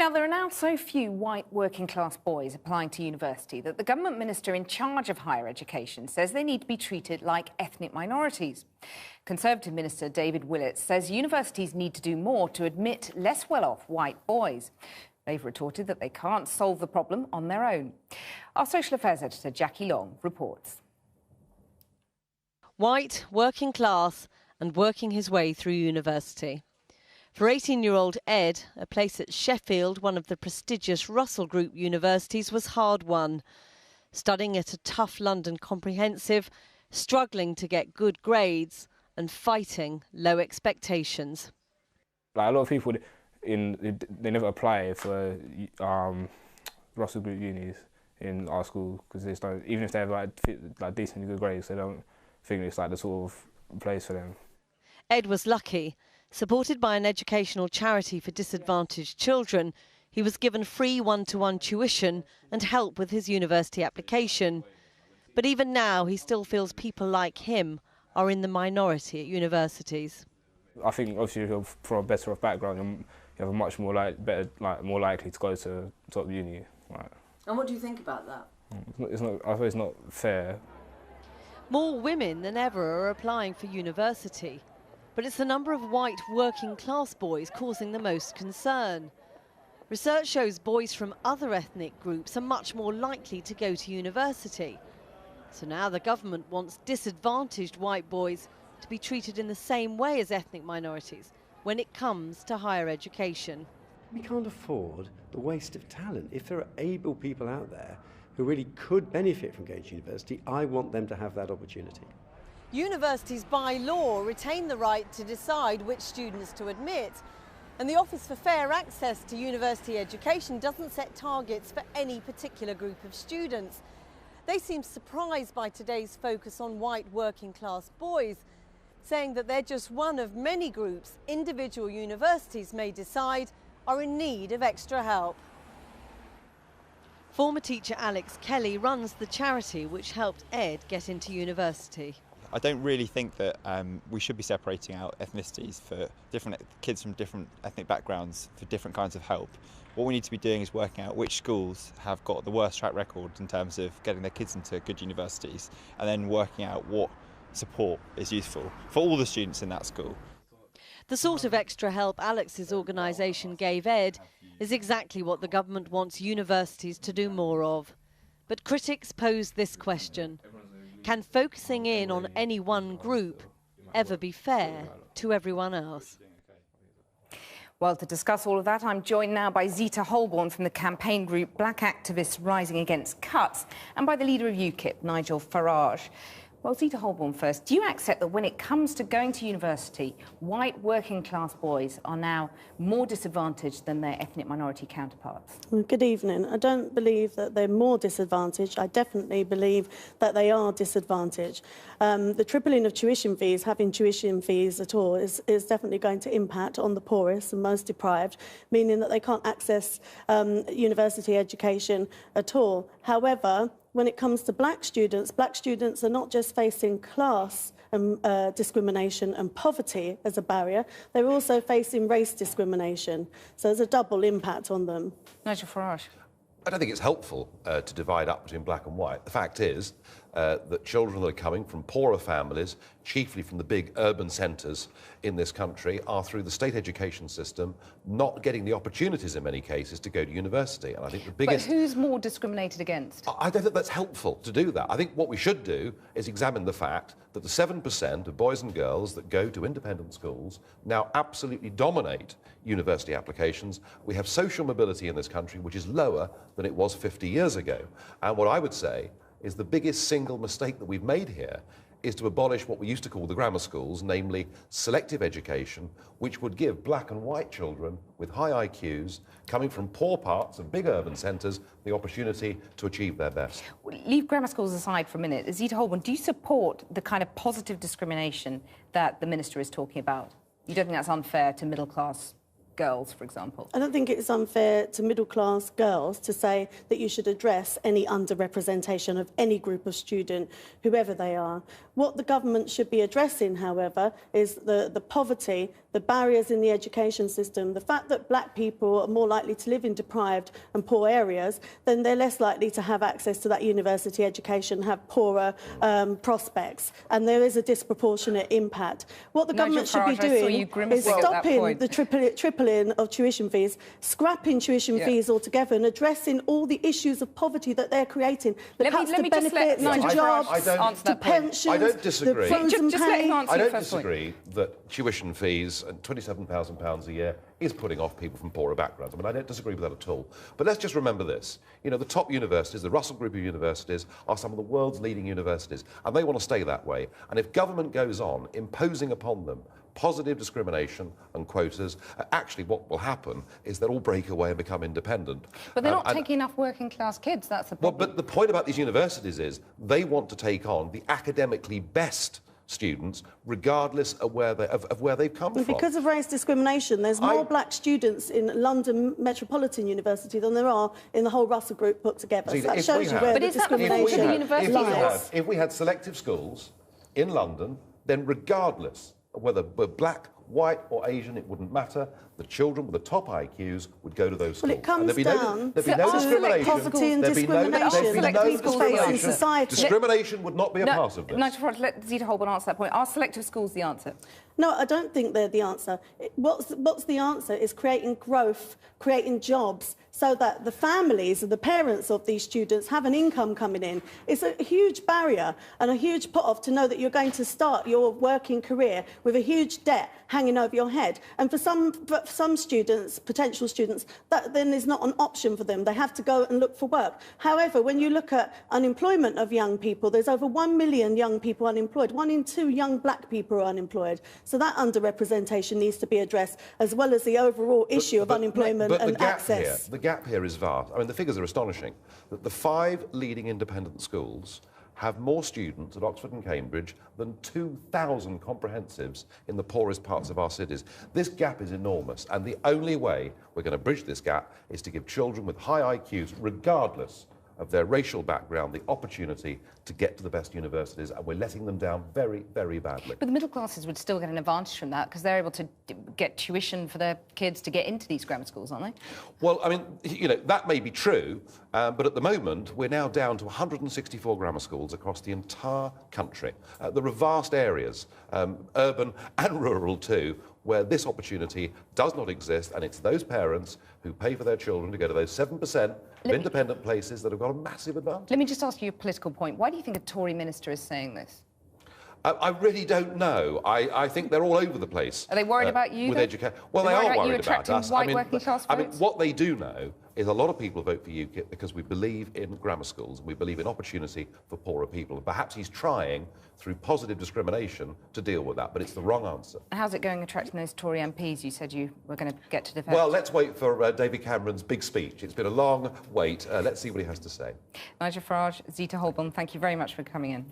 Now, there are now so few white working-class boys applying to university that the government minister in charge of higher education says they need to be treated like ethnic minorities. Conservative Minister David Willett says universities need to do more to admit less well-off white boys. They've retorted that they can't solve the problem on their own. Our social affairs editor, Jackie Long, reports. White, working class and working his way through university. For 18-year-old Ed, a place at Sheffield, one of the prestigious Russell Group universities, was hard won. Studying at a tough London comprehensive, struggling to get good grades and fighting low expectations. Like a lot of people, they never apply for Russell Group unis in our school because even if they have like decently good grades, they don't think it's like the sort of place for them. Ed was lucky. Supported by an educational charity for disadvantaged children, he was given free one-to-one tuition and help with his university application. But even now, he still feels people like him are in the minority at universities. I think obviously if you're from a better off background, you have a much more more likely to go to top uni. And what do you think about that? I suppose it's not fair. More women than ever are applying for university. But it's the number of white working-class boys causing the most concern. Research shows boys from other ethnic groups are much more likely to go to university. So now the government wants disadvantaged white boys to be treated in the same way as ethnic minorities when it comes to higher education. We can't afford the waste of talent. If there are able people out there who really could benefit from going to university, I want them to have that opportunity. Universities by law retain the right to decide which students to admit, and the Office for Fair Access to University Education doesn't set targets for any particular group of students. They seem surprised by today's focus on white working class boys, saying that they're just one of many groups individual universities may decide are in need of extra help. Former teacher Alex Kelly runs the charity which helped Ed get into university. I don't really think that we should be separating out ethnicities for different kids from different ethnic backgrounds for different kinds of help. What we need to be doing is working out which schools have got the worst track record in terms of getting their kids into good universities, and then working out what support is useful for all the students in that school. The sort of extra help Alex's organisation gave Ed is exactly what the government wants universities to do more of. But critics pose this question. Can focusing in on any one group ever be fair to everyone else? Well, to discuss all of that, I'm joined now by Zita Holborn from the campaign group Black Activists Rising Against Cuts and by the leader of UKIP, Nigel Farage. Well, Zita Holborn first, do you accept that when it comes to going to university, white working-class boys are now more disadvantaged than their ethnic minority counterparts? Well, good evening. I don't believe that they're more disadvantaged. I definitely believe that they are disadvantaged. The tripling of tuition fees, having tuition fees at all, is definitely going to impact on the poorest and most deprived, meaning that they can't access university education at all. However, when it comes to black students are not just facing class discrimination and poverty as a barrier, they're also facing race discrimination. So there's a double impact on them. Nigel Farage. I don't think it's helpful to divide up between black and white. The fact is that children that are coming from poorer families, chiefly from the big urban centres in this country, are through the state education system not getting the opportunities in many cases to go to university. And I think the biggest... But who's more discriminated against? I don't think that's helpful to do that. I think what we should do is examine the fact that the 7% of boys and girls that go to independent schools now absolutely dominate university applications. We have social mobility in this country which is lower than it was 50 years ago. And what I would say is the biggest single mistake that we've made here is to abolish what we used to call the grammar schools, namely selective education, which would give black and white children with high IQs coming from poor parts of big urban centres the opportunity to achieve their best. Leave grammar schools aside for a minute. Zita Holborn, do you support the kind of positive discrimination that the Minister is talking about? You don't think that's unfair to middle-class girls, for example? I don't think it's unfair to middle-class girls to say that you should address any underrepresentation of any group of student, whoever they are. What the government should be addressing, however, is the poverty the barriers in the education system, the fact that black people are more likely to live in deprived and poor areas, then they're less likely to have access to that university education, have poorer prospects, and there is a disproportionate impact. What the government should be doing is stopping the tripling of tuition fees, scrapping tuition fees altogether, and addressing all the issues of poverty that they're creating. The cuts to benefits, to jobs, to pensions, I don't disagree. the frozen pay. I don't disagree that tuition fees and £27,000 a year is putting off people from poorer backgrounds. I mean, I don't disagree with that at all. But let's just remember this. You know, the top universities, the Russell Group of universities, are some of the world's leading universities, and they want to stay that way. And if government goes on imposing upon them positive discrimination and quotas, actually what will happen is they'll all break away and become independent. But they're not taking enough working-class kids, that's the problem. Well, but the point about these universities is they want to take on the academically best students, regardless of where they've come from. Because of race discrimination, there's more black students in London Metropolitan University than there are in the whole Russell Group put together. So that shows you where the discrimination lies. If we had selective schools in London, then regardless of whether we're black, white or Asian, it wouldn't matter. The children with the top IQs would go to those schools. Well, it comes down to poverty and discrimination. Discrimination would not be a part of this. Nigel Farage, let Zita Holborn answer that point. Are selective schools the answer? No, I don't think they're the answer. What's the answer is creating growth, creating jobs, so that the families and the parents of these students have an income coming in. It's a huge barrier and a huge put-off to know that you're going to start your working career with a huge debt hanging over your head. And for some students, potential students, that then is not an option for them. They have to go and look for work. However, when you look at unemployment of young people, there's over 1 million young people unemployed. 1 in 2 young black people are unemployed. So that underrepresentation needs to be addressed, as well as the overall issue of unemployment and access. The gap here is vast. I mean, the figures are astonishing. That the 5 leading independent schools have more students at Oxford and Cambridge than 2,000 comprehensives in the poorest parts of our cities. This gap is enormous, and the only way we're going to bridge this gap is to give children with high IQs, regardless of their racial background, the opportunity to get to the best universities, and we're letting them down very, very badly. But the middle classes would still get an advantage from that because they're able to get tuition for their kids to get into these grammar schools, aren't they? Well, I mean, you know, that may be true, but at the moment we're now down to 164 grammar schools across the entire country. There are vast areas, urban and rural too, where this opportunity does not exist, and it's those parents who pay for their children to go to those 7% of independent places that have got a massive advantage. Let me just ask you a political point. Why do you think a Tory minister is saying this? I really don't know. I think they're all over the place. Are they worried about you? With education? Well, they are worried about us. White working class votes? I mean, what they do know is a lot of people vote for UKIP because we believe in grammar schools and we believe in opportunity for poorer people. And perhaps he's trying, through positive discrimination, to deal with that, but it's the wrong answer. How's it going attracting those Tory MPs you said you were going to get to defend? Well, let's wait for David Cameron's big speech. It's been a long wait. Let's see what he has to say. Nigel Farage, Zita Holborn, thank you very much for coming in.